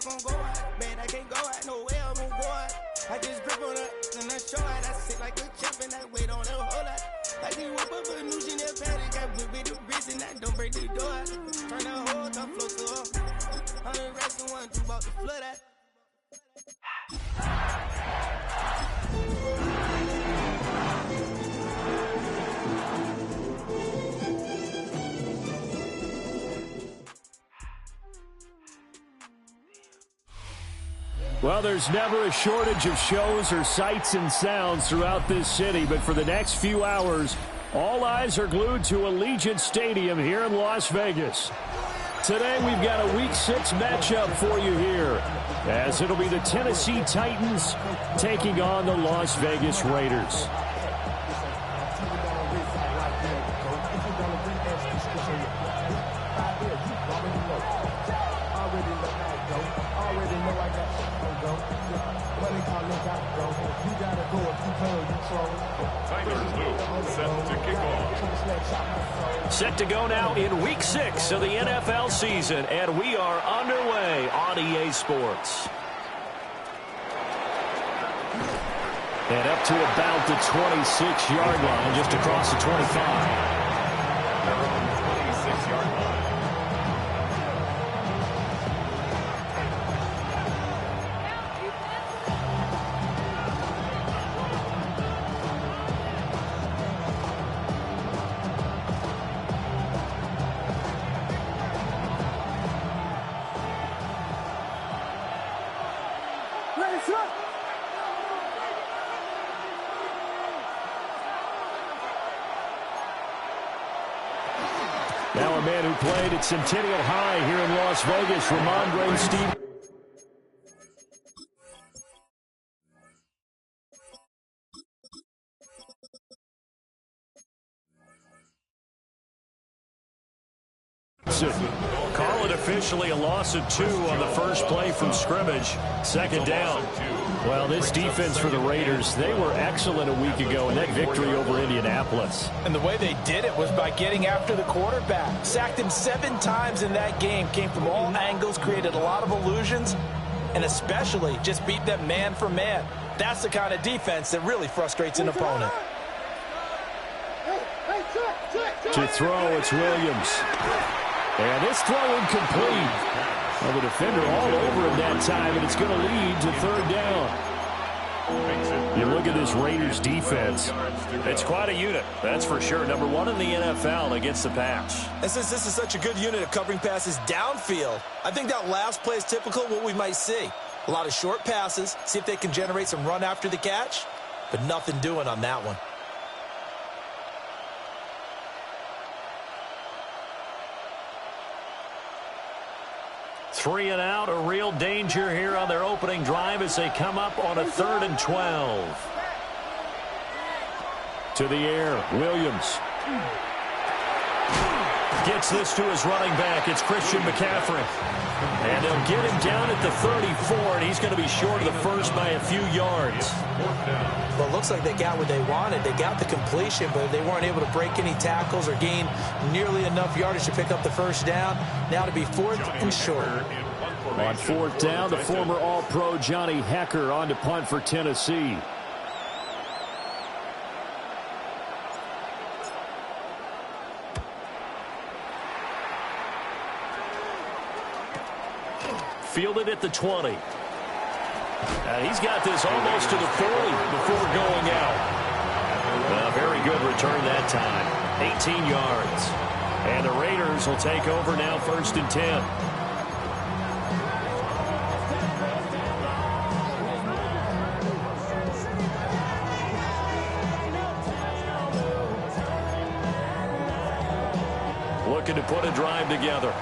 gon' go out. Man, I can't go out, no way I'm gon' go out. I just grip on her and I show out. I sit like a champ and I wait on her whole lot. I just whip up a new Chanel pattern, got whip with the wrist and I don't break the door out. Turn the whole top floor to her. 100 racks and 1, 2 about the flood out. Well, there's never a shortage of shows or sights and sounds throughout this city, but for the next few hours, all eyes are glued to Allegiant Stadium here in Las Vegas. Today, we've got a Week 6 matchup for you here, as it'll be the Tennessee Titans taking on the Las Vegas Raiders. Set to go now in Week 6 of the NFL season, and we are underway on EA Sports. And up to about the 26-yard line, just across the 25. They're on the 26-yard line. Now a man who played at Centennial High here in Las Vegas, Ramondre Stevenson. Call it officially a loss of 2 on the first play from scrimmage. Second down. Well, this defense for the Raiders, they were excellent a week ago in that victory over Indianapolis. And the way they did it was by getting after the quarterback. Sacked him 7 times in that game. Came from all angles, created a lot of illusions, and especially just beat them man for man. That's the kind of defense that really frustrates an opponent. To throw, it's Williams. And this throw incomplete. Well, the defender all over him that time, and it's going to lead to third down. You look at this Raiders defense. It's quite a unit, that's for sure. Number 1 in the NFL against the pass. And since this is such a good unit of covering passes downfield, I think that last play is typical of what we might see. A lot of short passes, see if they can generate some run after the catch, but nothing doing on that one. Three and out, a real danger here on their opening drive as they come up on a 3rd and 12. To the air, Williams. Gets this to his running back. It's Christian McCaffrey. And they'll get him down at the 34, and he's going to be short of the first by a few yards. Well, it looks like they got what they wanted. They got the completion, but they weren't able to break any tackles or gain nearly enough yardage to pick up the first down. Now to be 4th and short. On 4th down, the former All-Pro Johnny Hekker on to punt for Tennessee. Fielded at the 20. And he's got this almost to the 40 before going out. A very good return that time. 18 yards. And the Raiders will take over now 1st and 10. Looking to put a drive together.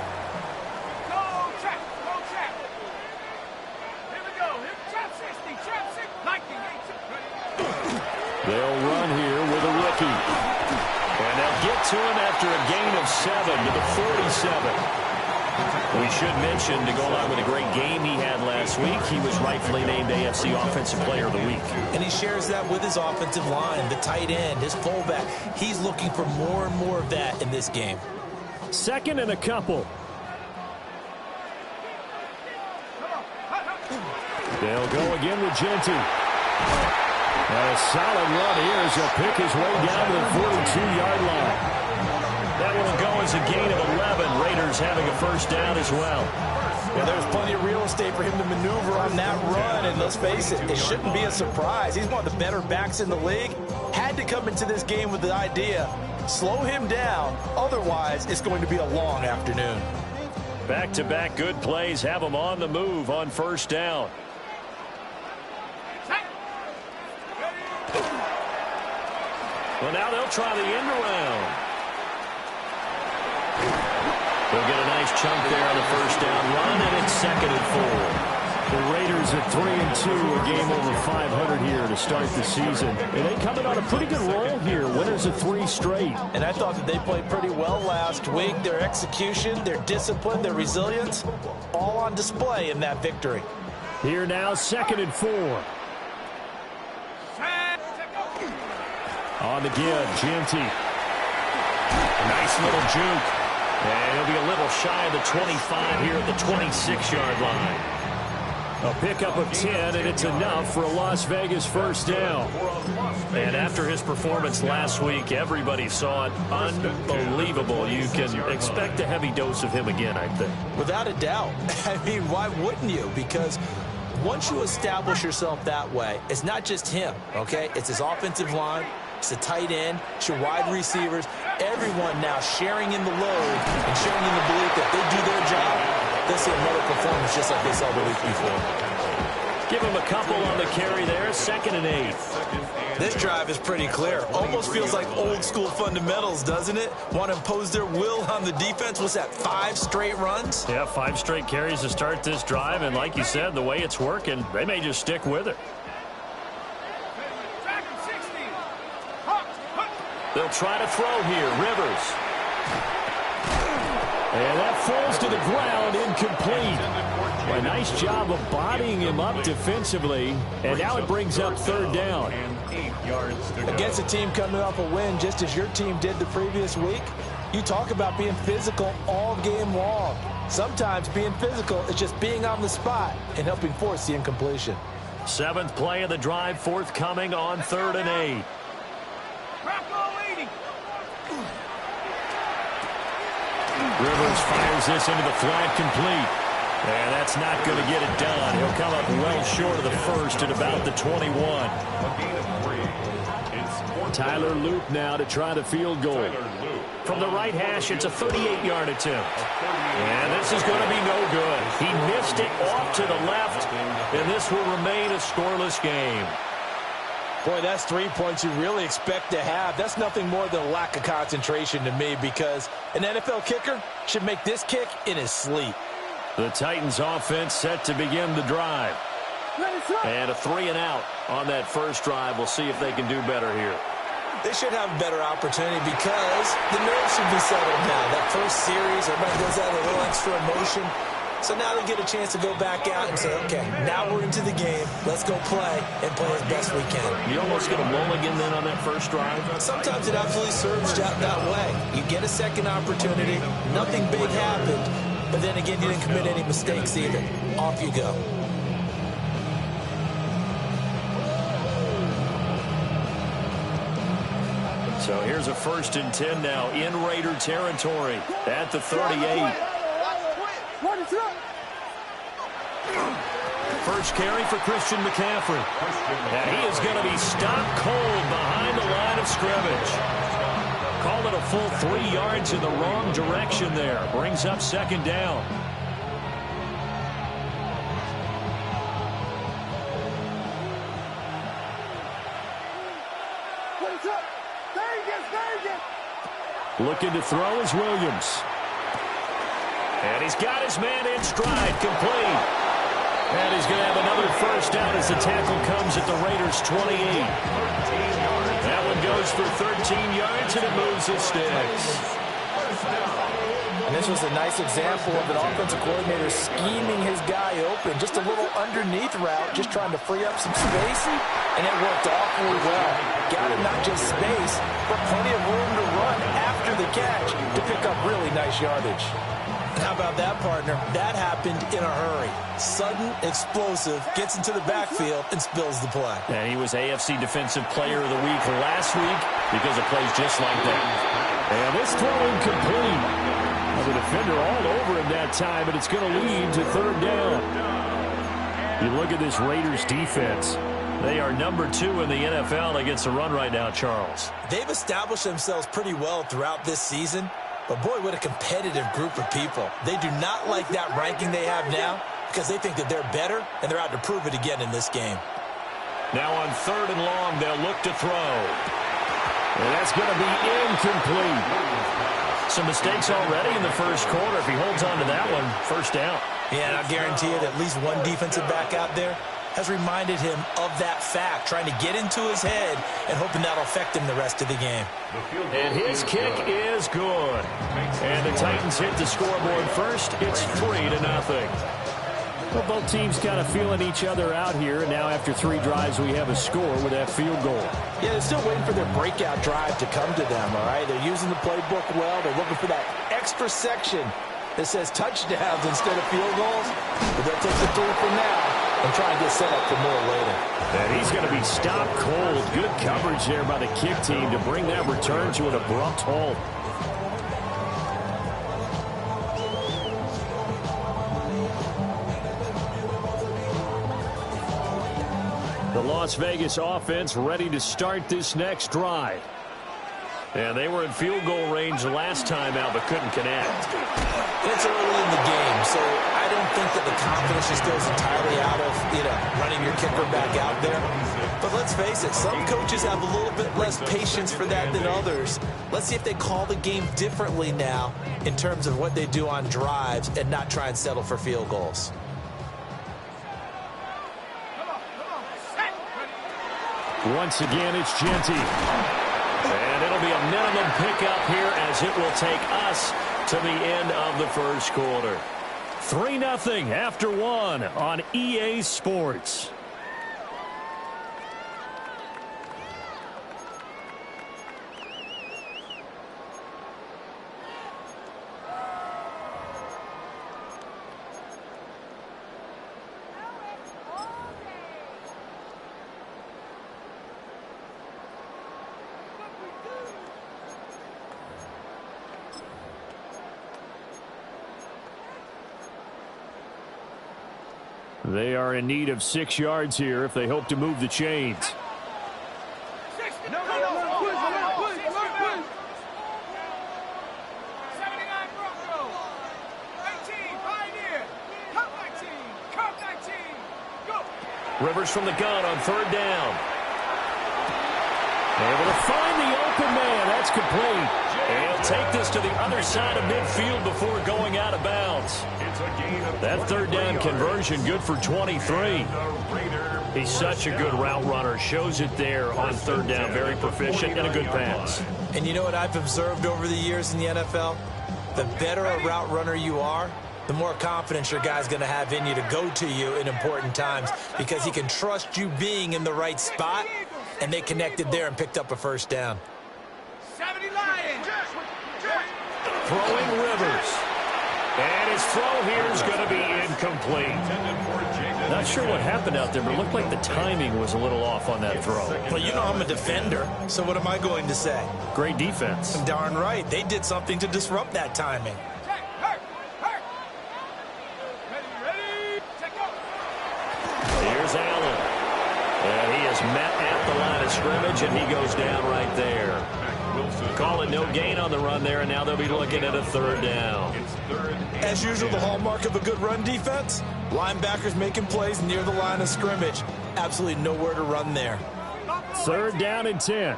They'll run here with a rookie. And they'll get to him after a gain of 7 to the 47. We should mention, to go along with a great game he had last week, he was rightfully named AFC Offensive Player of the Week. And he shares that with his offensive line, the tight end, his fullback. He's looking for more and more of that in this game. 2nd and a couple. They'll go again with Genty. A solid run here as he'll pick his way down to the 42-yard line. That one will go as a gain of 11. Raiders having a first down as well. Yeah, there's plenty of real estate for him to maneuver on that run, and let's face it, it shouldn't be a surprise. He's one of the better backs in the league. Had to come into this game with the idea, slow him down, otherwise it's going to be a long afternoon. Back-to-back good plays have him on the move on first down. Well, now they'll try the end around. They'll get a nice chunk there on the first down run, and it's 2nd and 4. The Raiders at 3-2, a game over 500 here to start the season. And they coming on a pretty good roll here, winners of 3 straight. And I thought that they played pretty well last week. Their execution, their discipline, their resilience, all on display in that victory. Here now, 2nd and 4. On the give, Genty. Nice little juke. And he'll be a little shy of the 25 here at the 26-yard line. A pickup of 10, and it's enough for a Las Vegas first down. And after his performance last week, everybody saw it unbelievable. You can expect a heavy dose of him again, I think. Without a doubt. I mean, why wouldn't you? Because once you establish yourself that way, it's not just him, okay? It's his offensive line. It's the tight end. It's your wide receivers. Everyone now sharing in the load and sharing in the belief that they do their job. They'll see another performance just like they saw the week before. Give him a couple on the carry there. 2nd and 8. This drive is pretty clear. Almost feels like old school fundamentals, doesn't it? Want to impose their will on the defense. What's that, 5 straight runs? Yeah, 5 straight carries to start this drive. And like you said, the way it's working, they may just stick with it. They'll try to throw here. Rivers. And that falls to the ground, incomplete. A nice job of bodying him up defensively. And now it brings up 3rd down. Against a team coming off a win just as your team did the previous week, you talk about being physical all game long. Sometimes being physical is just being on the spot and helping force the incompletion. 7th play of the drive, forthcoming on 3rd and 8. Rivers fires this into the flat, complete. And that's not going to get it done. He'll come up well short of the first at about the 21. Tyler Loop now to try the field goal. From the right hash, it's a 38-yard attempt. And this is going to be no good. He missed it off to the left, and this will remain a scoreless game. Boy, that's 3 points you really expect to have. That's nothing more than a lack of concentration to me, because an NFL kicker should make this kick in his sleep. The Titans offense set to begin the drive. And a 3 and out on that first drive. We'll see if they can do better here. They should have a better opportunity because the nerves should be settled now. That first series, everybody goes out with a little extra emotion. So now they get a chance to go back out and say, okay, now we're into the game. Let's go play and play as best we can. You almost get a mulligan then on that first drive? Sometimes it absolutely serves that way. You get a second opportunity. Nothing big happened. But then again, you didn't commit any mistakes either. Off you go. So here's a 1st and 10 now in Raider territory at the 38. First carry for Christian McCaffrey. And he is going to be stopped cold behind the line of scrimmage. Call it a full 3 yards in the wrong direction there. Brings up 2nd down. Looking to throw is Williams. And he's got his man in stride, complete. And he's going to have another first down as the tackle comes at the Raiders' 28. That one goes for 13 yards, and it moves his sticks. And this was a nice example of an offensive coordinator scheming his guy open. Just a little underneath route, just trying to free up some space, and it worked awfully well. Got him not just space, but plenty of room to run after the catch to pick up really nice yardage. How about that, partner? That happened in a hurry. Sudden, explosive, gets into the backfield, and spills the play. And he was AFC Defensive Player of the Week last week because of plays just like that. And this throw incomplete. The defender all over him that time, but it's going to lead to third down. You look at this Raiders defense. They are number 2 in the NFL against the run right now, Charles. They've established themselves pretty well throughout this season. But, boy, what a competitive group of people. They do not like that ranking they have now because they think that they're better, and they're out to prove it again in this game. Now on 3rd and long, they'll look to throw. And that's going to be incomplete. Some mistakes already in the first quarter. If he holds on to that one, first down. Yeah, and I guarantee you that at least one defensive back out there has reminded him of that fact, trying to get into his head and hoping that'll affect him the rest of the game. And his kick is good. And the Titans hit the scoreboard first. It's 3-0. Well, both teams kind of feeling each other out here. And now after 3 drives, we have a score with that field goal. Yeah, they're still waiting for their breakout drive to come to them, all right? They're using the playbook well. They're looking for that extra section that says touchdowns instead of field goals. But they'll take the 3 for now and try and get set up for more later. And he's going to be stopped cold. Good coverage there by the kick team to bring that return to an abrupt halt. The Las Vegas offense ready to start this next drive. And they were in field goal range the last time out, but couldn't connect. It's early in the game, so I don't think that the confidence just goes entirely out of, running your kicker back out there. But let's face it, some coaches have a little bit less patience for that than others. Let's see if they call the game differently now in terms of what they do on drives and not try and settle for field goals. Once again, it's Jeanty. And it'll be a minimum pickup here as it will take us to the end of the first quarter. 3-0 after 1 on EA Sports. They are in need of 6 yards here if they hope to move the chains. Rivers from the gun on 3rd down. Able to find the open man. That's complete. And he'll take this to the other side of midfield before going out of bounds. That 3rd down conversion good for 23. He's such a good route runner. Shows it there on 3rd down. Very proficient and a good pass. And you know what I've observed over the years in the NFL? The better a route runner you are, the more confidence your guy's going to have in you to go to you in important times because he can trust you being in the right spot, and they connected there and picked up a first down. 70 Lions. Throwing Rivers. And his throw here is going to be incomplete. Not sure what happened out there, but it looked like the timing was a little off on that throw. Well, you know I'm a defender, so what am I going to say? Great defense. Darn right. They did something to disrupt that timing. Here's Allen. And he is met at the line of scrimmage, and he goes down right there. Calling no gain on the run there, and now they'll be looking at a 3rd down. As usual, the hallmark of a good run defense, linebackers making plays near the line of scrimmage. Absolutely nowhere to run there. 3rd down and 10. 19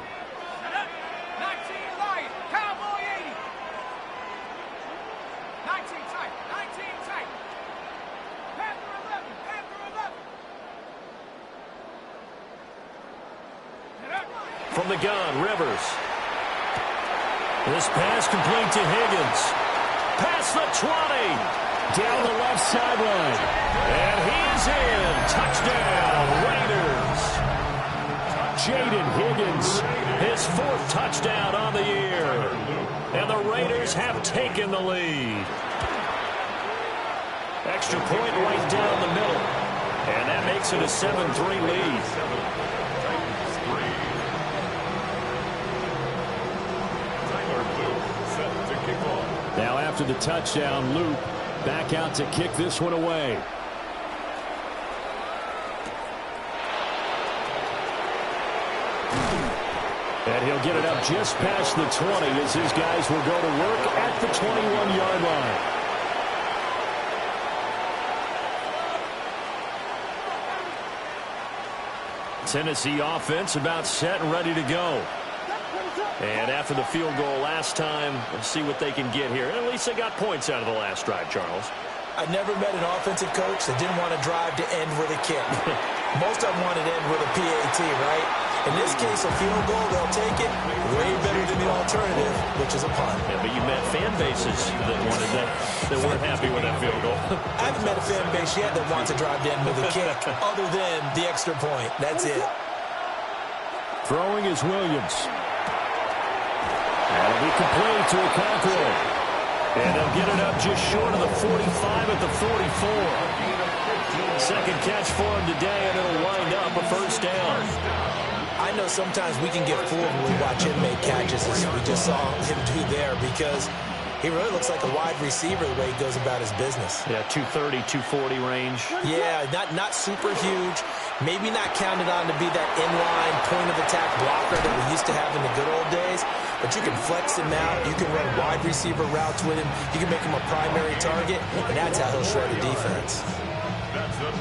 Lions. Cowboy 80. 19 tight. 19 tight. Panther 11. Panther 11. From the gun, Rivers. This pass complete to Higgins. past the 20. Down the left sideline. And he's in. Touchdown, Raiders. Jaden Higgins, his 4th touchdown on the year. And the Raiders have taken the lead. Extra point right down the middle. And that makes it a 7-3 lead. Now after the touchdown, Luke back out to kick this one away. And he'll get it up just past the 20 as his guys will go to work at the 21-yard line. Tennessee offense about set and ready to go. And after the field goal last time, we'll see what they can get here. And at least they got points out of the last drive, Charles. I never met an offensive coach that didn't want to drive to end with a kick. Most of them wanted to end with a PAT, right? In this case, a field goal, they'll take it. Way better than the alternative, which is a punt. Yeah, but you met fan bases that wanted that weren't happy with that field goal. I haven't met a fan base yet that wants to drive to end with a kick, other than the extra point. That's it. Throwing is Williams. That'll be complete to Okonkwo. And they'll get it up just short of the 45 at the 44. Second catch for him today, and it'll wind up a first down. I know sometimes we can get fooled when we watch him make catches, as we just saw him do there, because he really looks like a wide receiver the way he goes about his business. Yeah, 230, 240 range. Yeah, not super huge. Maybe not counted on to be that inline point-of-attack blocker that we used to have in the good old days. But you can flex him out. You can run wide receiver routes with him. You can make him a primary target, and that's how he'll shred the defense.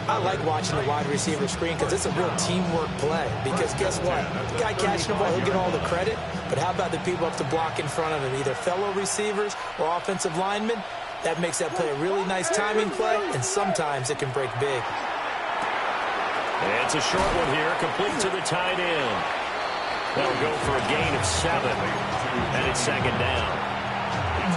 I like watching the wide receiver screen because it's a real teamwork play. Because guess what? The guy catching the ball, he'll get all the credit. But how about the people up to block in front of him, either fellow receivers or offensive linemen? That makes that play a really nice timing play, and sometimes it can break big. It's a short one here, complete to the tight end. That'll go for a gain of 7, and it's second down.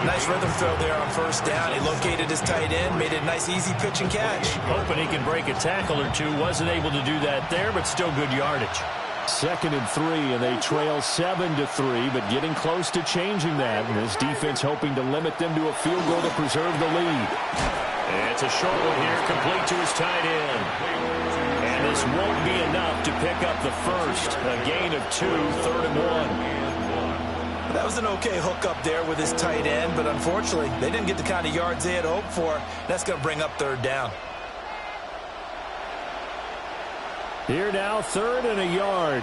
Nice rhythm throw there on first down. He located his tight end, made it a nice, easy pitch and catch. Hoping he can break a tackle or two. Wasn't able to do that there, but still good yardage. 2nd and 3, and they trail 7-3, but getting close to changing that. And this defense hoping to limit them to a field goal to preserve the lead. It's a short one here, complete to his tight end. And this won't be enough to pick up the first. A gain of 2, 3rd and 1. That was an okay hook up there with his tight end, but unfortunately, they didn't get the kind of yards they had hoped for. That's going to bring up 3rd down. Here now, 3rd and a yard.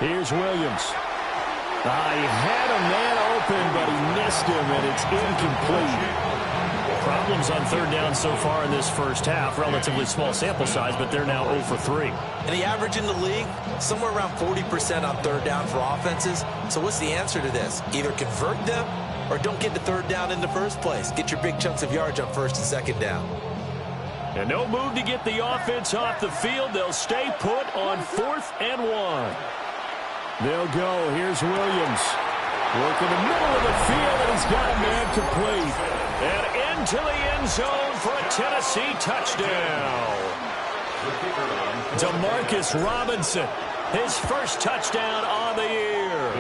Here's Williams. He had a man open, but he missed him, and it's incomplete. Problems on 3rd down so far in this first half. Relatively small sample size, but they're now 0 for 3. And the average in the league, somewhere around 40% on 3rd down for offenses. So what's the answer to this? Either convert them or don't get to 3rd down in the first place. Get your big chunks of yards on 1st and 2nd down. And no move to get the offense off the field. They'll stay put on 4th and 1. They'll go. Here's Williams. Working the middle of the field, and he's got a man complete. And into the end zone for a Tennessee touchdown. DeMarcus Robinson, his first touchdown on the year.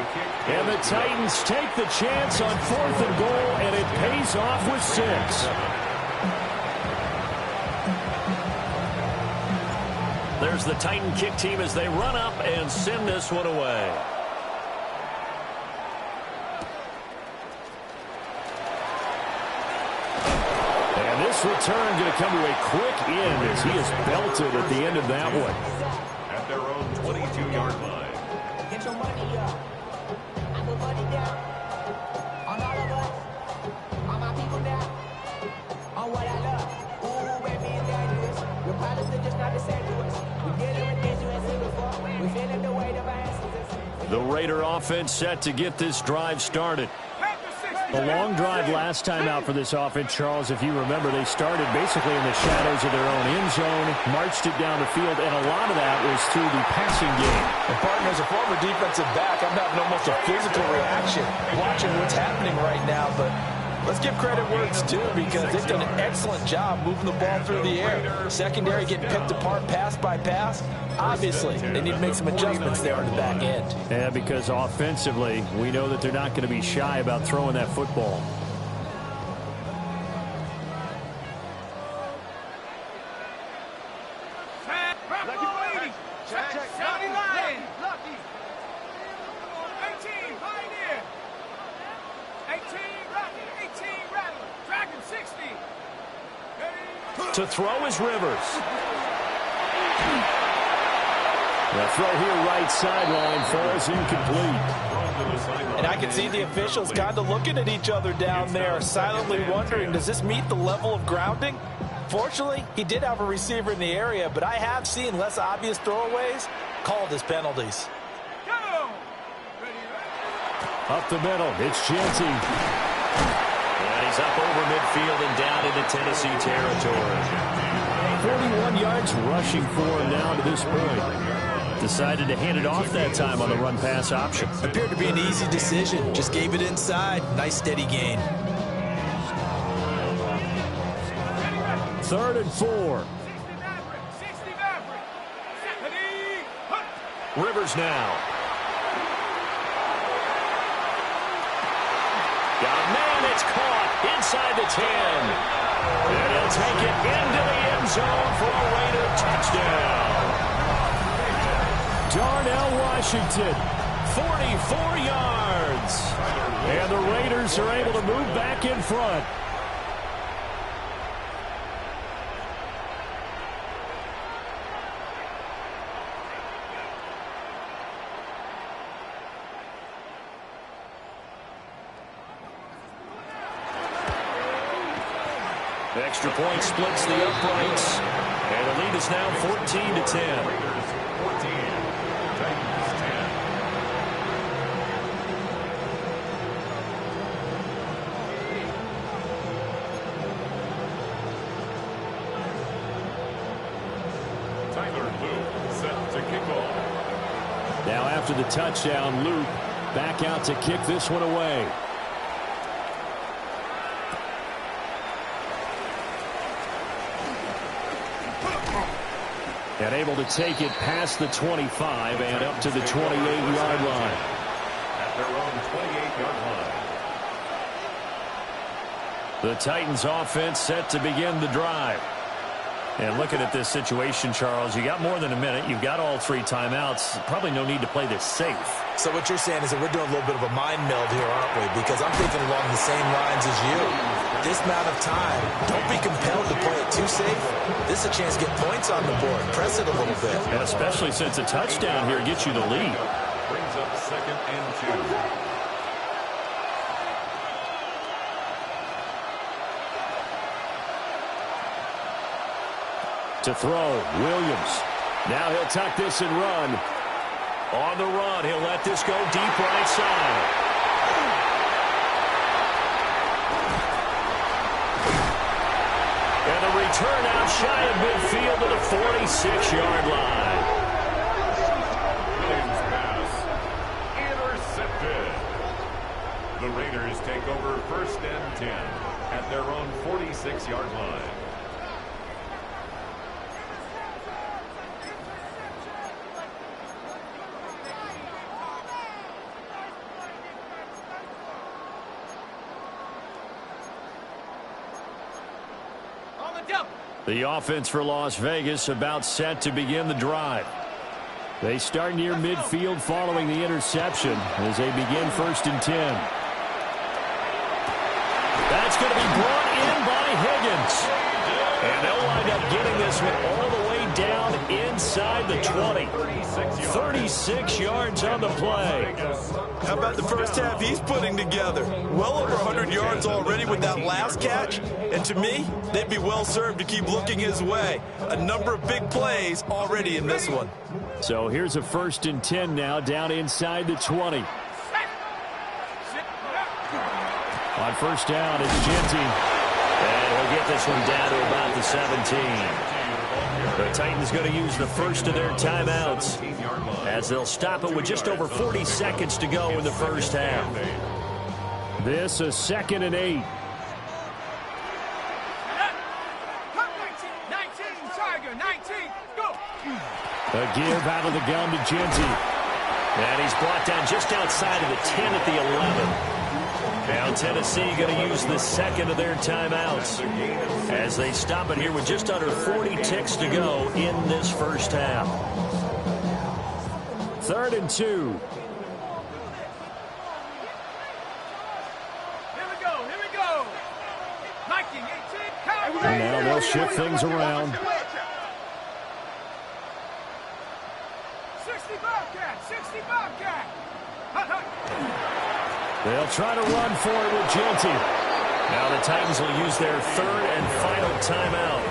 And the Titans take the chance on 4th and goal, and it pays off with 6. There's the Titan kick team as they run up and send this one away. And this return going to come to a quick end as he is belted at the end of that one. At their own 22-yard line. Get your money up. I put money down. On all of us. On my people now. On what I love. Ooh, baby, it's dangerous. Your problems are just not the same to us. We dealing with things you ain't seen before. We feeling the weight of our ancestors. The Raider offense set to get this drive started. A long drive last time out for this offense, Charles. If you remember, they started basically in the shadows of their own end zone, marched it down the field, and a lot of that was through the passing game. And partner, as a former defensive back, I'm having almost a physical reaction watching what's happening right now, but let's give credit where it's due because they've done an excellent job moving the ball through the air. Secondary getting picked apart pass by pass. Obviously, they need to make some adjustments there on the back end. Yeah, because offensively, we know that they're not going to be shy about throwing that football. To throw is Rivers. The throw here right sideline falls incomplete. And I can see the officials kind of looking at each other down there, silently wondering, does this meet the level of grounding? Fortunately, he did have a receiver in the area, but I have seen less obvious throwaways called as penalties. Up the middle, it's Jeanty. And he's up over midfield and down into Tennessee territory. 41 yards rushing for him now to this point. Decided to hand it off that time on the run-pass option. Appeared to be an easy decision. Just gave it inside. Nice steady gain. 3rd and 4. Rivers now. Got a man, it's caught inside the 10. And he'll take it into the end zone for a Raider touchdown. Darnell Washington, 44 yards. And the Raiders are able to move back in front. Extra point splits the uprights, and the lead is now 14-10. Now after the touchdown, Luke back out to kick this one away. And able to take it past the 25 and up to the 28-yard line. At their own 28-yard line. The Titans offense set to begin the drive. And looking at this situation, Charles, you got more than a minute. You've got all 3 timeouts. Probably no need to play this safe. So what you're saying is that we're doing a little bit of a mind meld here, aren't we? Because I'm thinking along the same lines as you. This amount of time, don't be compelled to play it too safe. This is a chance to get points on the board. Press it a little bit. And especially since a touchdown here gets you the lead. Brings up 2nd and 2. To throw, Williams. Now he'll tuck this and run. On the run, he'll let this go deep right side. And the return out shy of midfield to the 46-yard line. Williams pass intercepted. The Raiders take over 1st and 10 at their own 46-yard line. The offense for Las Vegas about set to begin the drive. They start near midfield following the interception as they begin 1st and 10. That's going to be brought in by Higgins. And they'll wind up getting this one all the way down inside the 20. 36 yards on the play. How about the first half he's putting together? Well over 100 yards already with that last catch. And to me, they'd be well served to keep looking his way. A number of big plays already in this one. So here's a 1st and 10 now down inside the 20. On first down, it's Jeanty. And he'll get this one down to about the 17. The Titans going to use the first of their timeouts as they'll stop it with just over 40 seconds to go in the first half. This is 2nd and 8. A give out of the gun to Jeanty. And he's brought down just outside of the 10 at the 11. Now Tennessee going to use the second of their timeouts as they stop it here with just under 40 ticks to go in this first half. 3rd and 2. Here we go. 19, 18, And now they'll shift things around. 60 Bobcat. They'll try to run for it with Jeanty. Now the Titans will use their 3rd and final timeout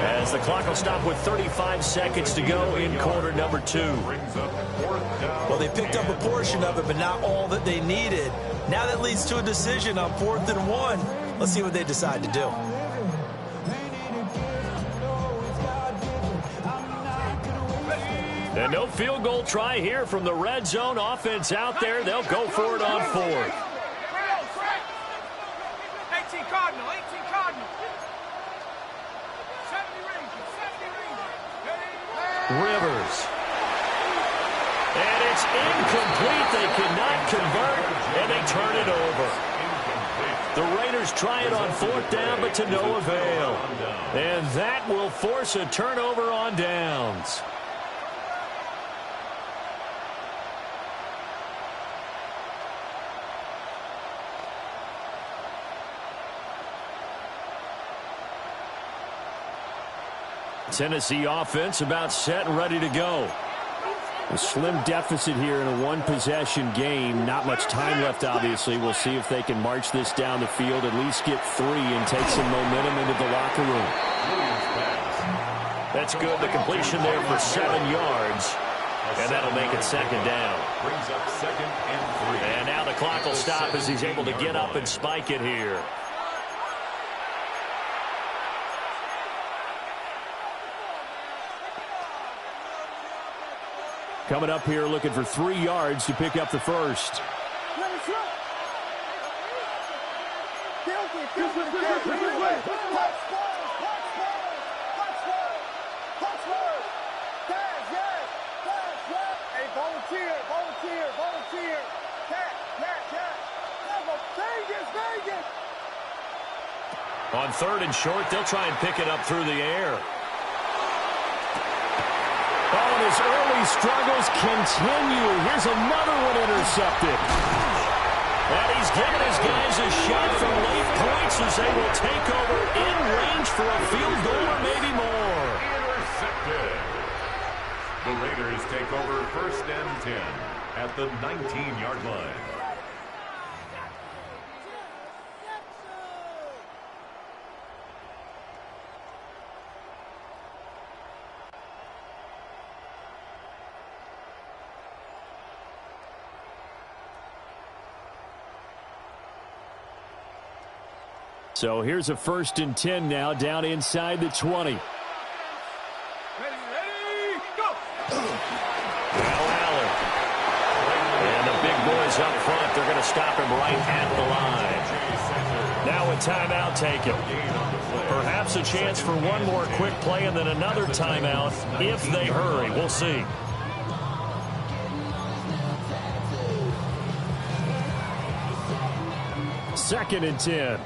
as the clock will stop with 35 seconds to go in quarter number 2. Well, they picked up a portion of it, but not all that they needed. Now that leads to a decision on 4th and 1. Let's see what they decide to do. And no field goal try here from the red zone offense out there. They'll go for it on 4th. 18 Cardinal. 70 Rangers. Rivers. And it's incomplete. They cannot convert, and they turn it over. The Raiders try it on 4th down, but to no avail. And that will force a turnover on downs. Tennessee offense about set and ready to go. A slim deficit here in a one-possession game. Not much time left, obviously. We'll see if they can march this down the field, at least get 3 and take some momentum into the locker room. That's good. The completion there for 7 yards. And that'll make it 2nd down. Brings up 2nd and 3. And now the clock will stop as he's able to get up and spike it here. Coming up here looking for 3 yards to pick up the first. On 3rd and short, they'll try and pick it up through the air. Oh, and his early struggles continue. Here's another one intercepted. And he's giving his guys a shot from late points as they will take over in range for a field goal or maybe more. Intercepted. The Raiders take over 1st and 10 at the 19-yard line. So here's a 1st and 10 now, down inside the 20. Ready, go! Now Allen. And the big boys up front, they're going to stop him right at the line. Now a timeout taken. Perhaps a chance for one more quick play and then another timeout if they hurry. We'll see. Second and 10.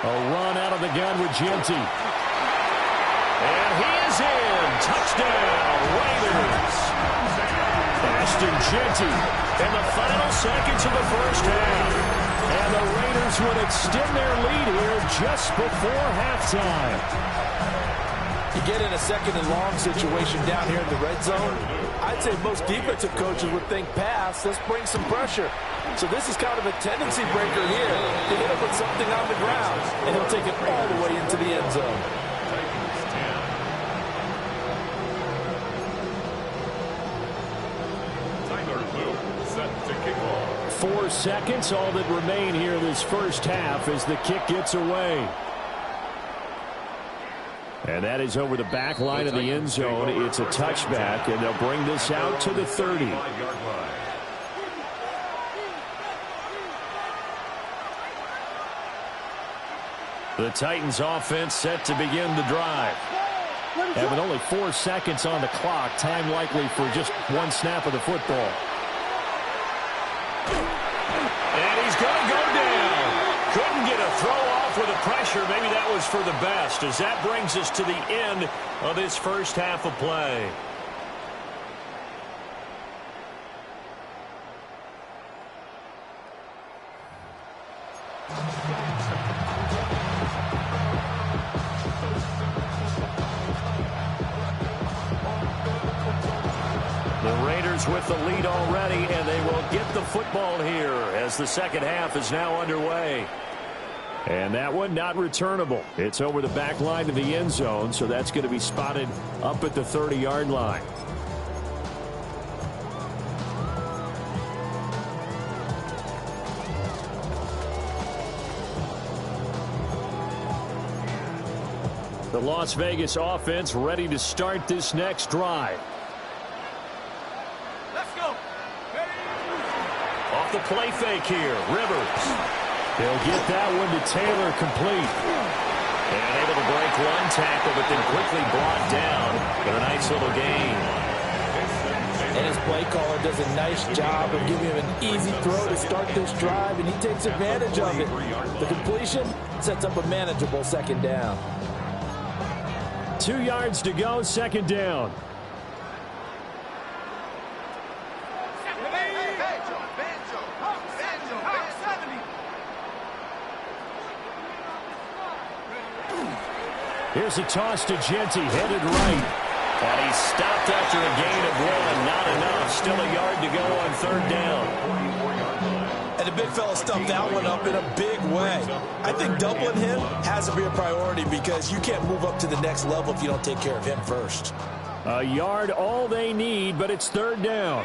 A run out of the gun with Jeanty. And he is in. Touchdown, Raiders. Ashton Jeanty in the final seconds of the first half. And the Raiders would extend their lead here just before halftime. You get in a second and long situation down here in the red zone, I'd say most defensive coaches would think pass, let's bring some pressure. So this is kind of a tendency breaker here to hit him with something on the ground, and he'll take it all the way into the end zone. Tyler Luke set to kick off. 4 seconds, all that remain here in this first half as the kick gets away. And that is over the back line of the end zone. It's a touchback, and they'll bring this out to the 30. The Titans offense set to begin the drive. And with only 4 seconds on the clock, time likely for just one snap of the football. And he's going to go down. Couldn't get a throw off with the pressure. Maybe that was for the best, as that brings us to the end of this first half of play. With the lead already, and they will get the football here as the second half is now underway. And that one not returnable. It's over the back line of the end zone, so that's going to be spotted up at the 30-yard line. The Las Vegas offense ready to start this next drive. The play fake here, Rivers. They'll get that one to Taylor complete. And able to break one tackle, but then quickly brought down. But a nice little gain. And his play caller does a nice job of giving him an easy throw to start this drive, and he takes advantage of it. The completion sets up a manageable second down. 2 yards to go, second down. Here's a toss to Jeanty, headed right. And he's stopped after a gain of 1. Not enough. Still a yard to go on third down. And the big fella stuffed that one up in a big way. I think doubling him has to be a priority because you can't move up to the next level if you don't take care of him first. A yard all they need, but it's third down.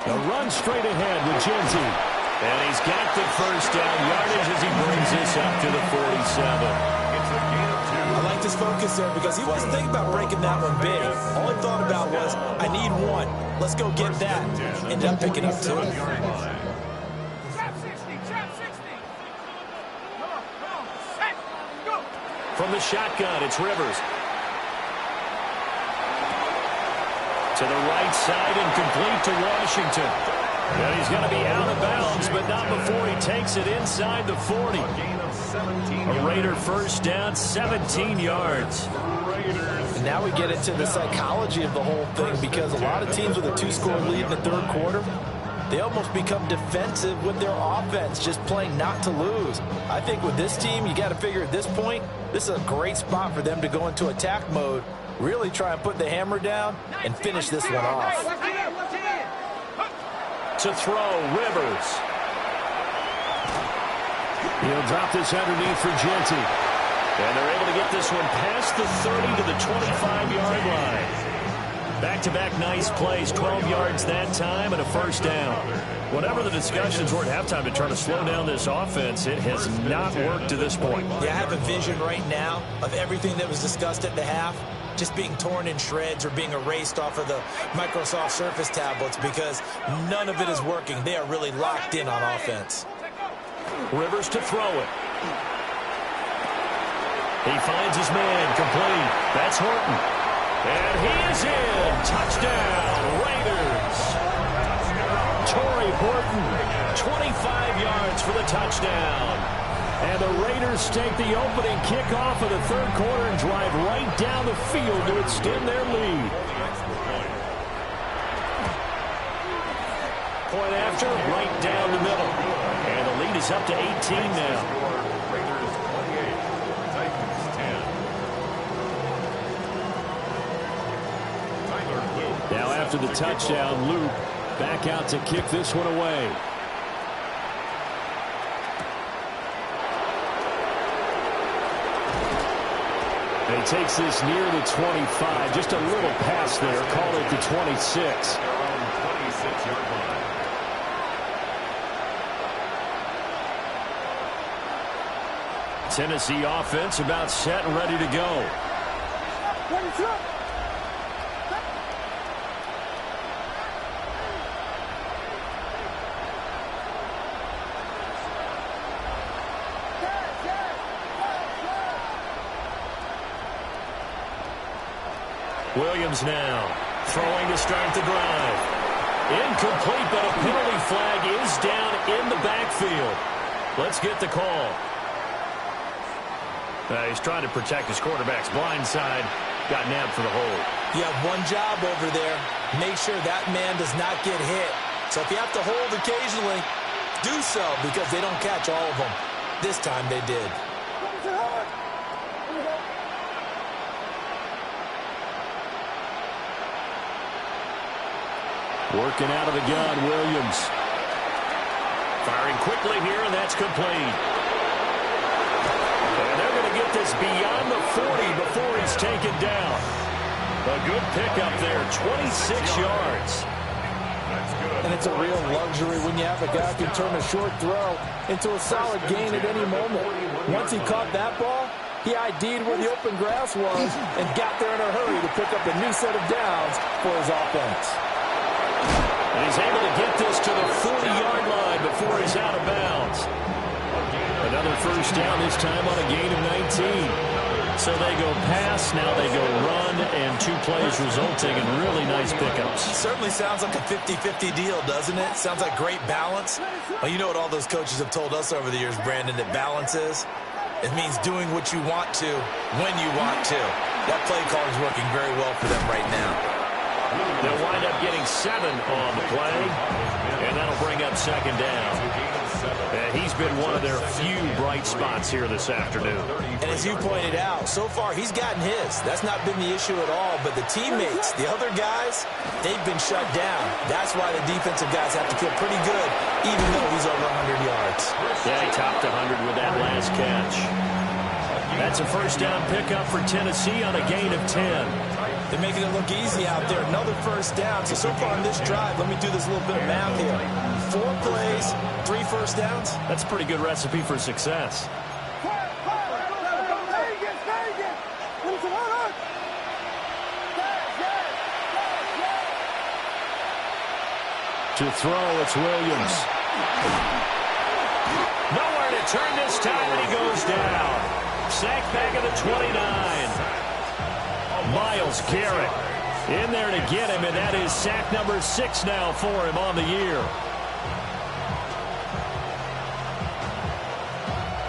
A run straight ahead with Jeanty. And he's got the first down yardage as he brings this up to the 47. I like his focus there because he wasn't thinking about breaking that one big. All he thought about was, I need one. Let's go get that. Ended up picking up 2. Trap 60, trap 60. Come on, set, go. From the shotgun, it's Rivers. To the right side and complete to Washington. And he's going to be out of bounds, but not before he takes it inside the 40. A Raider first down, 17 yards. And now we get into the psychology of the whole thing because a lot of teams with a 2-score lead in the third quarter, they almost become defensive with their offense, just playing not to lose. I think with this team, you got to figure at this point, this is a great spot for them to go into attack mode, really try and put the hammer down and finish this one off. To throw, Rivers. He'll drop this underneath for Jeanty. And they're able to get this one past the 30 to the 25-yard line. Back-to-back nice plays, 12 yards that time and a first down. Whatever the discussions were at halftime to try to slow down this offense, it has not worked to this point. Yeah, I have a vision right now of everything that was discussed at the half just being torn in shreds or being erased off of the Microsoft Surface tablets because none of it is working. They are really locked in on offense. Rivers to throw it. He finds his man complete. That's Horton. And he is in. Touchdown, Raiders. Torrey Horton, 25 yards for the touchdown. And the Raiders take the opening kickoff of the third quarter and drive right down the field to extend their lead. point after, right down the middle. And the lead is up to 18 now. Raiders 28, Titans 10. Tyler Luke. Now after the touchdown, Luke back out to kick this one away. And he takes this near the 25. Just a little pass there. Call it the 26. Around 26-yard line. Tennessee offense about set and ready to go. Williams now throwing to start the drive. Incomplete, but a penalty flag is down in the backfield. Let's get the call. He's trying to protect his quarterback's blind side. Got nabbed for the hold. You have one job over there. Make sure that man does not get hit. So if you have to hold occasionally, do so, because they don't catch all of them. This time they did. Working out of the gun, Williams. Firing quickly here, and that's complete. And they're going to get this beyond the 40 before he's taken down. A good pickup there, 26 yards. And it's a real luxury when you have a guy who can turn a short throw into a solid gain at any moment. Once he caught that ball, he ID'd where the open grass was and got there in a hurry to pick up a new set of downs for his offense. And he's able to get this to the 40-yard line before he's out of bounds. Another first down, this time on a gain of 19. So they go pass, now they go run, and two plays resulting in really nice pickups. Certainly sounds like a 50-50 deal, doesn't it? Sounds like great balance. Well, you know what all those coaches have told us over the years, Brandon, that balance is? It means doing what you want to, when you want to. That play call is working very well for them right now. They'll wind up getting 7 on the play, and that'll bring up second down. And he's been one of their few bright spots here this afternoon. And as you pointed out, so far he's gotten his. That's not been the issue at all. But the teammates, the other guys, they've been shut down. That's why the defensive guys have to feel pretty good, even though he's over 100 yards. Yeah, he topped 100 with that last catch. That's a first down pickup for Tennessee on a gain of 10. They're making it look easy out there. Another first down. So far on this drive, let me do this little bit of math here. 4 plays, 3 first downs. That's a pretty good recipe for success. To throw, it's Williams. Nowhere to turn this time, and he goes down. Sacked back at the 29. Myles Garrett in there to get him, and that is sack number 6 now for him on the year.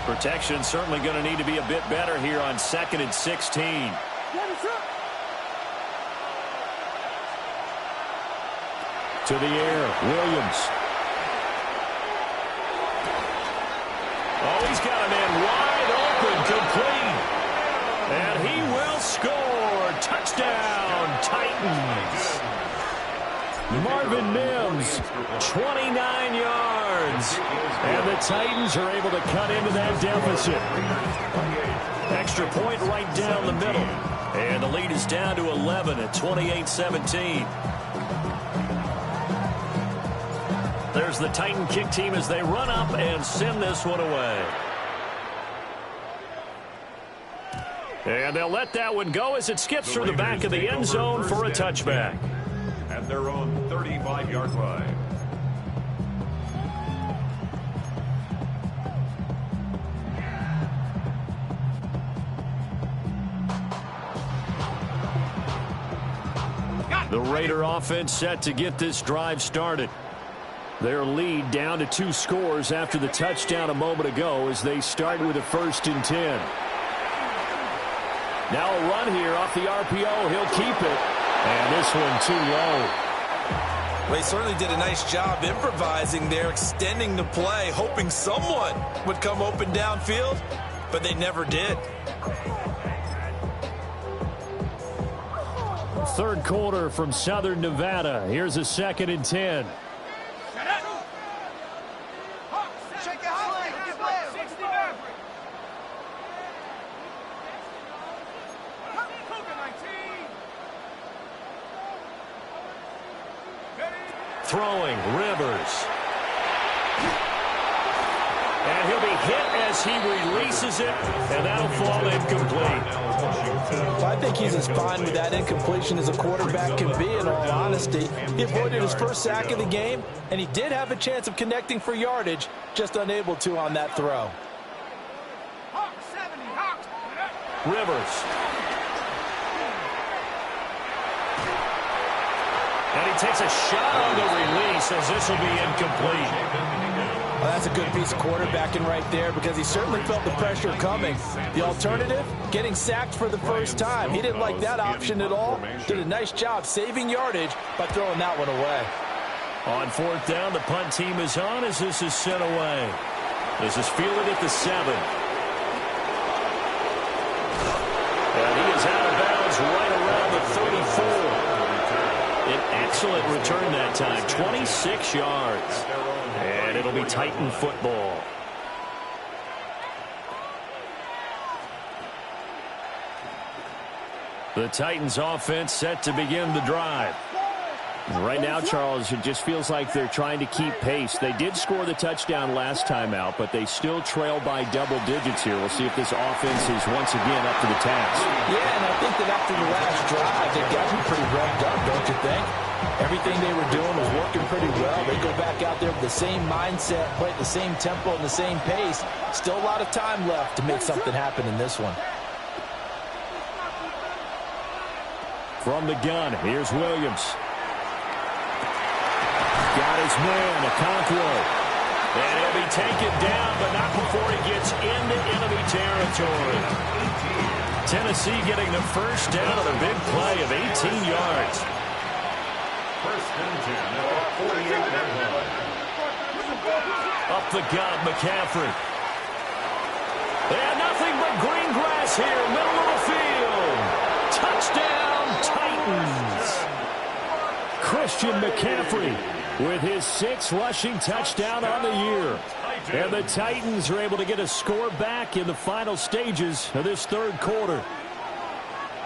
Protection certainly going to need to be a bit better here on 2nd and 16. To the air, Williams. Oh, he's got a man wide open, complete. And he will score. Touchdown, Titans. Marvin Mims, 29 yards. And the Titans are able to cut into that deficit. Extra point right down the middle. And the lead is down to 11 at 28-17. There's the Titan kick team as they run up and send this one away. And they'll let that one go as it skips through the back of the end zone for a touchback. At their own 35-yard line. The Raider offense set to get this drive started. Their lead down to 2 scores after the touchdown a moment ago as they start with a 1st and 10. Now a run here off the RPO. He'll keep it. And this one too low. Well, he certainly did a nice job improvising there, extending the play, hoping someone would come open downfield, but they never did. Third quarter from Southern Nevada. Here's a 2nd and 10. Throwing, Rivers. And he'll be hit as he releases it, and that'll fall incomplete. Well, I think he's as fine with that incompletion as a quarterback can be, in all honesty. He avoided his first sack of the game, and he did have a chance of connecting for yardage, just unable to on that throw. Rivers. And he takes a shot on the release as this will be incomplete. Well, that's a good piece of quarterbacking right there because he certainly felt the pressure coming. The alternative, getting sacked for the first time. He didn't like that option at all. Did a nice job saving yardage by throwing that one away. On 4th down, the punt team is on as this is sent away. This is fielded at the 7. And he is out of bounds right around the 34. An excellent return that time, 26 yards. And it'll be Titan football. The Titans offense set to begin the drive. Right now, Charles, it just feels like they're trying to keep pace. They did score the touchdown last time out, but they still trail by double digits here. We'll see if this offense is once again up to the task. Yeah, and I think that after the last drive, they've got to be pretty revved up, don't you think? Everything they were doing was working pretty well. They go back out there with the same mindset, play at the same tempo and the same pace. Still a lot of time left to make something happen in this one. From the gun, here's Williams. Got his man, Okonkwo. And he'll be taken down, but not before he gets into enemy territory. Tennessee getting the first down on a big play of 18 yards. First and 10 at the 48-yard line. Up the gut, McCaffrey. And nothing but green grass here, middle of the field. Touchdown, Titans. Christian McCaffrey with his 6th rushing touchdown on the year. And the Titans are able to get a score back in the final stages of this third quarter.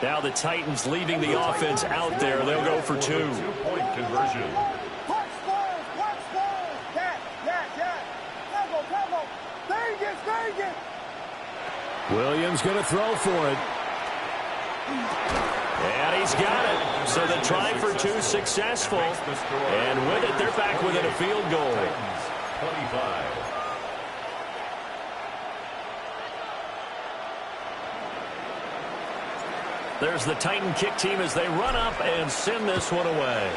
Now the Titans leaving the offense out there. They'll go for 2. Two-point conversion. Williams going to throw for it. And he's got it. So the try for 2 successful. And with it, they're back within a field goal. 25. There's the Titan kick team as they run up and send this one away.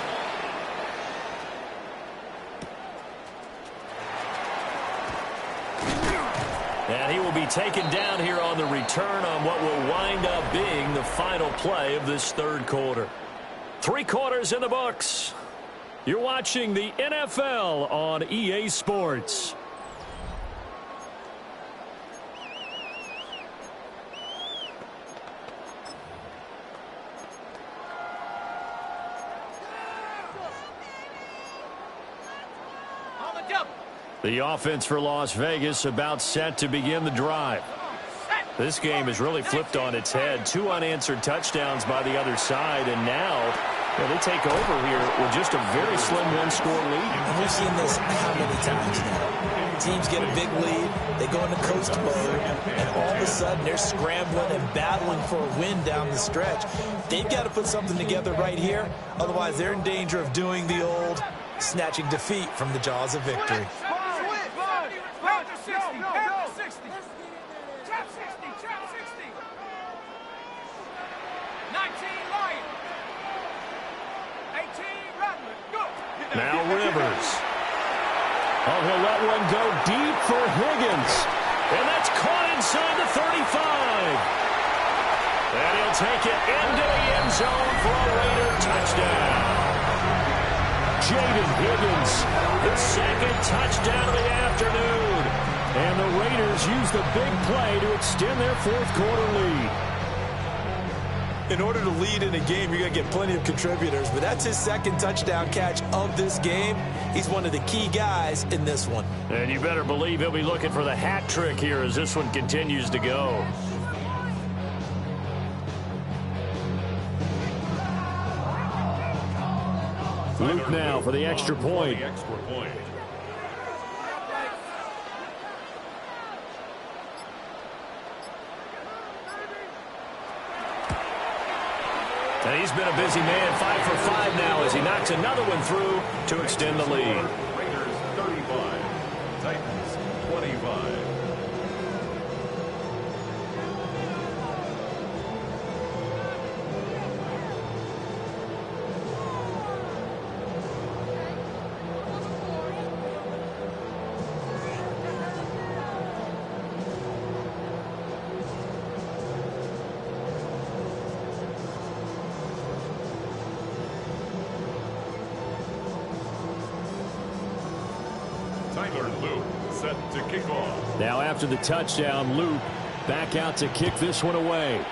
And he will be taken down here on the return on what will wind up being the final play of this third quarter. 3 quarters in the books. You're watching the NFL on EA Sports. The offense for Las Vegas about set to begin the drive. This game has really flipped on its head. 2 unanswered touchdowns by the other side, and now they take over here with just a very slim 1-score lead. And we've seen this how many times now? Teams get a big lead, they go into coast mode, and all of a sudden they're scrambling and battling for a win down the stretch. They've got to put something together right here, otherwise they're in danger of doing the old snatching defeat from the jaws of victory. Now Rivers. Oh, he'll let one go deep for Higgins. And that's caught inside the 35. And he'll take it into the end zone for a Raider touchdown. Jaden Higgins, the second touchdown of the afternoon. And the Raiders use the big play to extend their fourth quarter lead. In order to lead in a game, you're going to get plenty of contributors, but that's his second touchdown catch of this game. He's one of the key guys in this one. And you better believe he'll be looking for the hat trick here as this one continues to go. Luke now for the extra point. And he's been a busy man, 5 for 5 now as he knocks another one through to extend the lead. Raiders 35, Titans 25. Set to kick off. Now after the touchdown, Luke back out to kick this one away.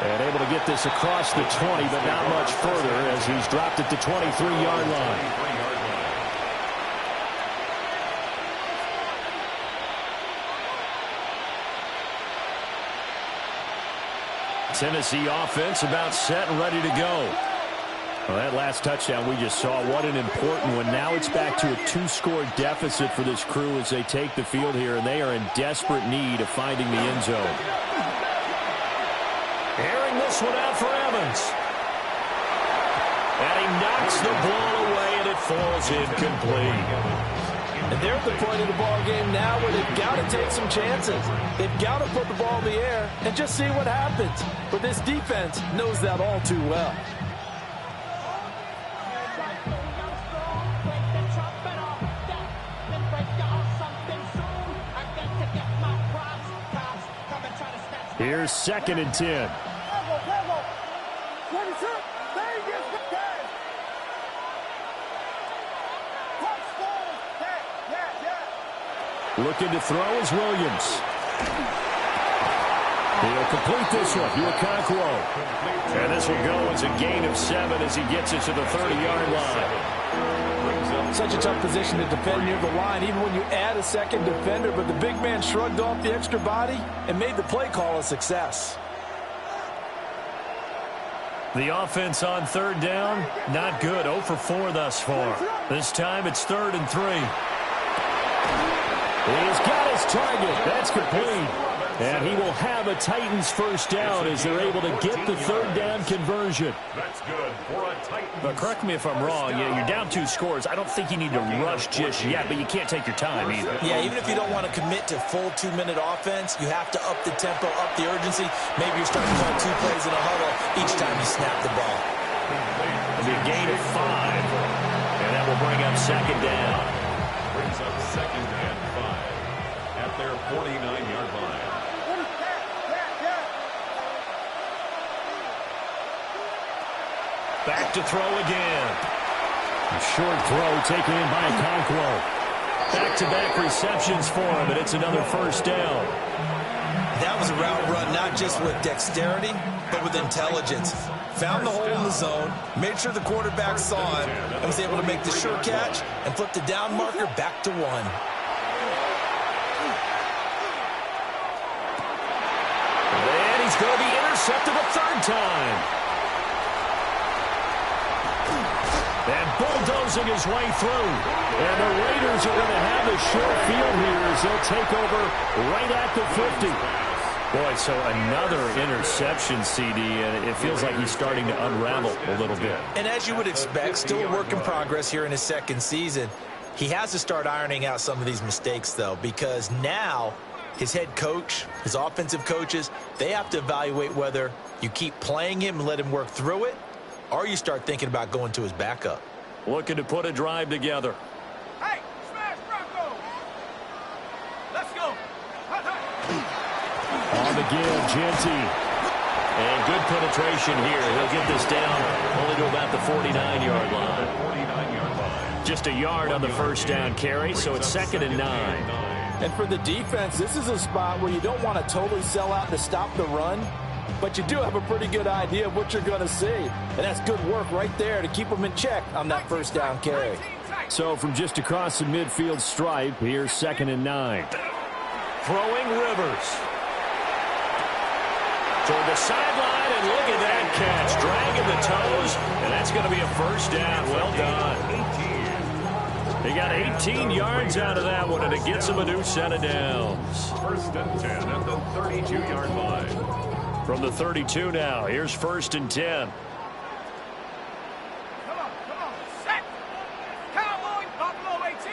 And able to get this across the 20, but not much further as he's dropped at the 23-yard line. Tennessee offense about set and ready to go. Well, that last touchdown we just saw, what an important one. Now it's back to a 2-score deficit for this crew as they take the field here, and they are in desperate need of finding the end zone. Airing this one out for Evans. And he knocks the ball away, and it falls incomplete. And they're at the point of the ball game now where they've got to take some chances. They've got to put the ball in the air and just see what happens. But this defense knows that all too well. Here's 2nd and 10. Looking to throw is Williams. He'll complete this one. Okonkwo. And this will go as a gain of 7 as he gets it to the 30-yard line. Such a tough position to defend near the line, even when you add a second defender. But the big man shrugged off the extra body and made the play call a success. The offense on 3rd down, not good. 0 for 4 thus far. This time it's 3rd and 3. He's got his target. That's complete. And he will have a Titans first down as they're able to get the 3rd down conversion. That's good for a Titans. But correct me if I'm wrong. Yeah, you're down 2 scores. I don't think you need to rush just yet, but you can't take your time either. Yeah, even if you don't want to commit to full 2-minute offense, you have to up the tempo, up the urgency. Maybe you're starting to call 2 plays in a huddle each time you snap the ball. It'll be a gain of 5, and that will bring up 2nd down. Brings up 2nd and 5 at their 49-yard line. Back to throw again. A short throw taken in by Okonkwo. Back-to-back receptions for him, and it's another first down. That was a route run not just with dexterity, but with intelligence. Found the hole in the zone, made sure the quarterback saw it, and was able to make the sure catch and flip the down marker back to 1. And he's going to be intercepted a 3rd time. And bulldozing his way through. And the Raiders are going to have a short field here as they'll take over right at the 50. Boy, so another interception, CD, and it feels like he's starting to unravel a little bit. And as you would expect, still a work in progress here in his 2nd season. He has to start ironing out some of these mistakes, though, because now his head coach, his offensive coaches, they have to evaluate whether you keep playing him and let him work through it, or you start thinking about going to his backup. Looking to put a drive together. Hey, smash Bronco! Let's go! On the give, Jeanty. And good penetration here. He'll get this down only to about the 49-yard line. Just a yard on the first down carry, so it's 2nd and 9. And for the defense, this is a spot where you don't want to totally sell out to stop the run, but you do have a pretty good idea of what you're going to see. And that's good work right there to keep them in check on that first down carry. So from just across the midfield stripe, here's 2nd and 9. Throwing Rivers. Toward the sideline, and look at that catch. Dragging the toes, and that's going to be a first down. Well done. He got 18 yards out of that one, and it gets him a new set of downs. 1st and 10 at the 32-yard line. From the 32 now, here's 1st and 10. Come on, set. Cowboy, Buffalo 18.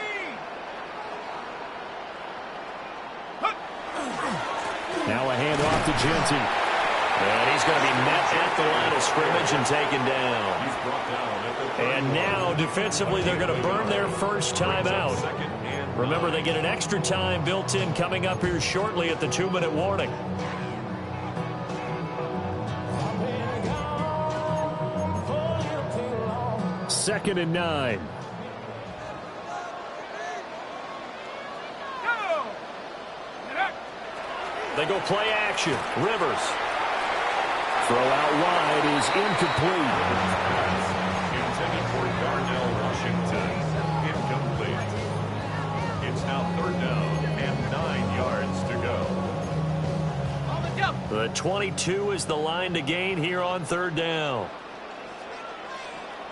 Now a handoff to Genty. And he's going to be met at the line of scrimmage and taken down. He's brought down at the And now, defensively, they're going to burn their first timeout. Remember, they get an extra time built in coming up here shortly at the 2-minute warning. Second and 9. They go play action. Rivers. Throw out wide is incomplete. intended for Darnell Washington. Incomplete. It's now 3rd down and 9 yards to go. The 22 is the line to gain here on 3rd down.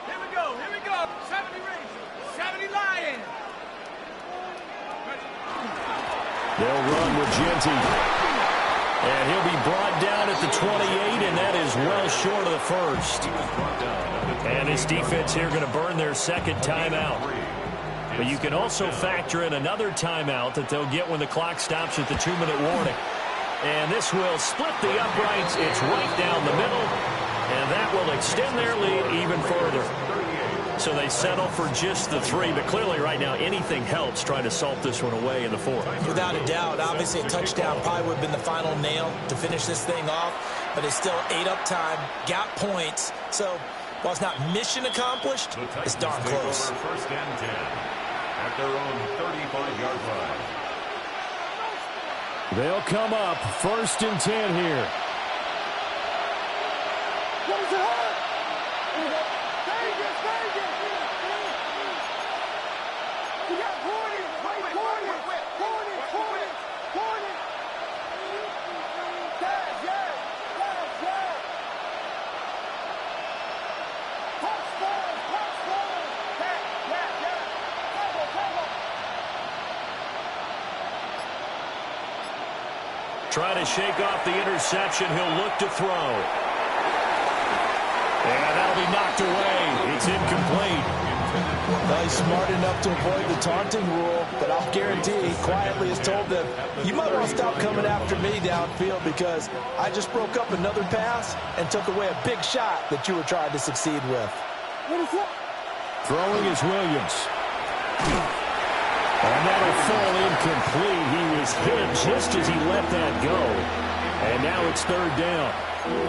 Here we go. 70 Rangers, 70 Lions. They'll run with Genty. And he'll be brought down at the 28, and that is well short of the first. And this defense here going to burn their 2nd timeout. But you can also factor in another timeout that they'll get when the clock stops at the 2-minute warning. And this will split the uprights. It's right down the middle, and that will extend their lead even further. So they settle for just the 3, but clearly right now anything helps trying to salt this one away in the 4th. Without a doubt, obviously a touchdown probably would have been the final nail to finish this thing off, but it's still 8 up time, got points. So while it's not mission accomplished, it's darn close. 1st and 10 at their own 35-yard line. They'll come up 1st and 10 here. What is it? Trying to shake off the interception. He'll look to throw. And that'll be knocked away. It's incomplete. Well, he's smart enough to avoid the taunting rule, but I'll guarantee he quietly has told them, you might want to stop coming after me downfield because I just broke up another pass and took away a big shot that you were trying to succeed with. Throwing is Williams. And that'll fall incomplete. He was hit just as he let that go. And now it's 3rd down.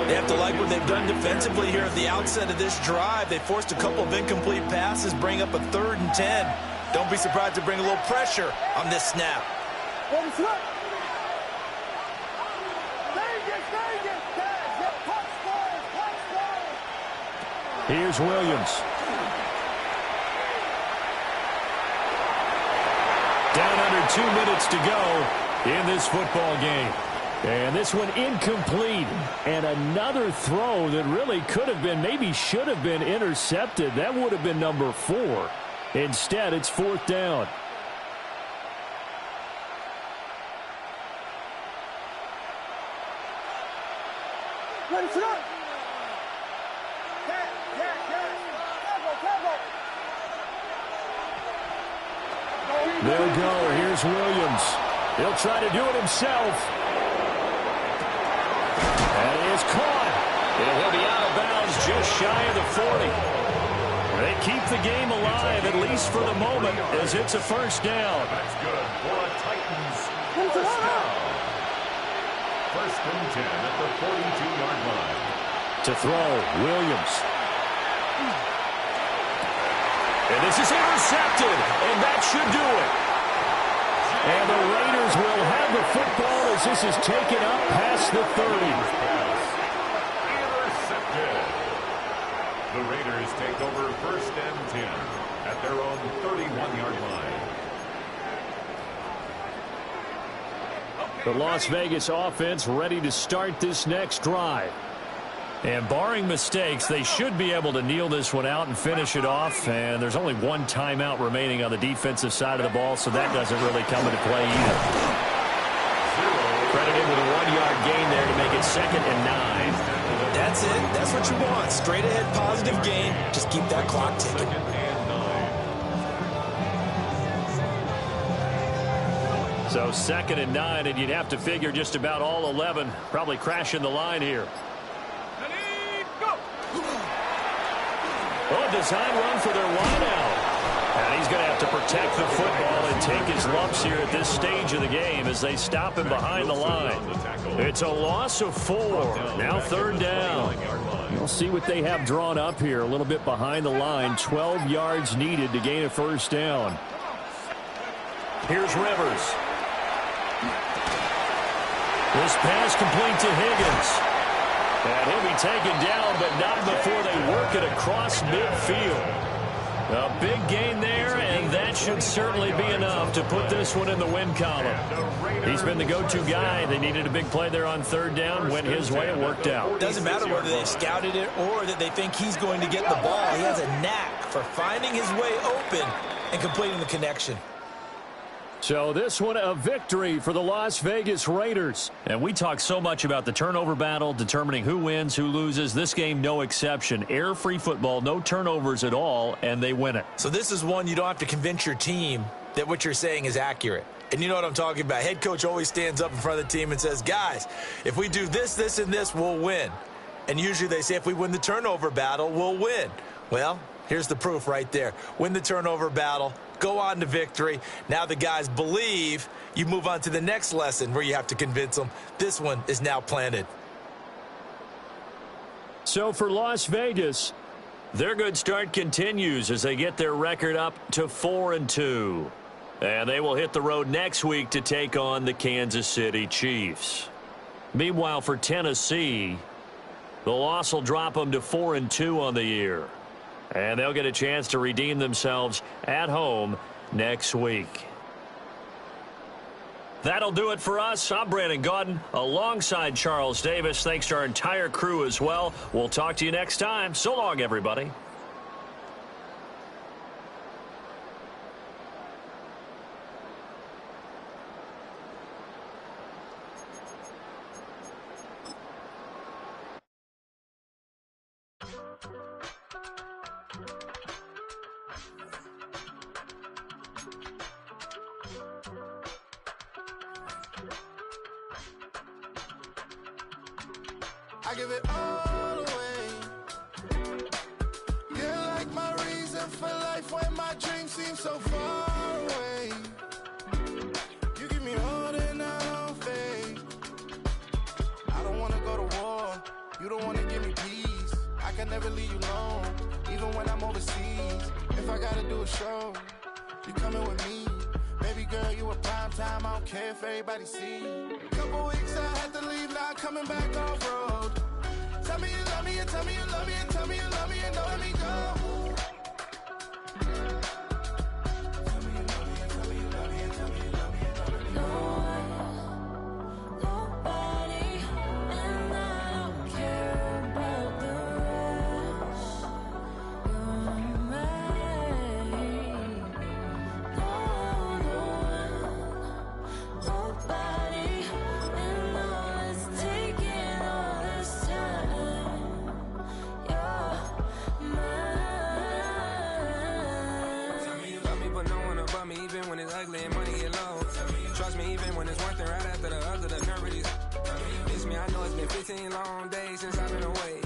They have to like what they've done defensively here at the outset of this drive. They forced a couple of incomplete passes, bring up a 3rd and 10. Don't be surprised to bring a little pressure on this snap. Here's Williams. Down under 2 minutes to go in this football game. And this one incomplete. And another throw that really could have been, maybe should have been intercepted. That would have been number 4. Instead, it's 4th down. They'll go. Here's Williams. He'll try to do it himself. And it is caught. And he'll be out of bounds just shy of the 40. They keep the game alive, at least for the moment, as it's a 1st down. That's good for a Titans 1st down. First and 10 at the 42-yard line. To throw, Williams. And this is intercepted, and that should do it. And the Raiders will have the football as this is taken up past the 30. Intercepted. The Raiders take over first and 10 at their own 31-yard line. The Las Vegas offense ready to start this next drive. And barring mistakes, they should be able to kneel this one out and finish it off. And there's only one timeout remaining on the defensive side of the ball, so that doesn't really come into play either. Credited with a 1-yard gain there to make it 2nd and 9. That's it. That's what you want. Straight ahead positive gain. Just keep that clock ticking. So 2nd and 9, and you'd have to figure just about all 11 probably crashing the line here. Oh, a design run for their wideout. And he's going to have to protect the football and take his lumps here at this stage of the game as they stop him behind the line. It's a loss of 4. Now 3rd down. You'll see what they have drawn up here. A little bit behind the line. 12 yards needed to gain a 1st down. Here's Rivers. This pass complete to Higgins. And he'll be taken down, but not before they work it across midfield. A big gain there, and that should certainly be enough to put this one in the win column. He's been the go-to guy. They needed a big play there on 3rd down. Went his way. It worked out. Doesn't matter whether they scouted it or that they think he's going to get the ball. He has a knack for finding his way open and completing the connection. So this one a victory for the Las Vegas Raiders. And we talk so much about the turnover battle, determining who wins, who loses. This game, no exception. Error-free football, no turnovers at all, and they win it. So this is one you don't have to convince your team that what you're saying is accurate. And you know what I'm talking about. Head coach always stands up in front of the team and says, guys, if we do this, this, and this, we'll win. And usually they say if we win the turnover battle, we'll win. Well, here's the proof right there. Win the turnover battle. Go on to victory. Now the guys believe. You move on to the next lesson where you have to convince them. This one is now planted. So for Las Vegas, their good start continues as they get their record up to 4-2. And they will hit the road next week to take on the Kansas City Chiefs. Meanwhile, for Tennessee, the loss will drop them to 4-2 on the year. And they'll get a chance to redeem themselves at home next week. That'll do it for us. I'm Brandon Gaudin alongside Charles Davis. Thanks to our entire crew as well. We'll talk to you next time. So long, everybody. I give it all away. You're like my reason for life when my dreams seem so far away. You give me more than I don't fade. I don't wanna go to war. You don't wanna give me peace. I can never leave you alone, even when I'm overseas. If I gotta do a show, you coming with me. Baby girl, you a prime time. I don't care if everybody see. Couple weeks I had to leave, now coming back off road. Tell me you love me and tell me you love me and tell me you love me and don't let me go.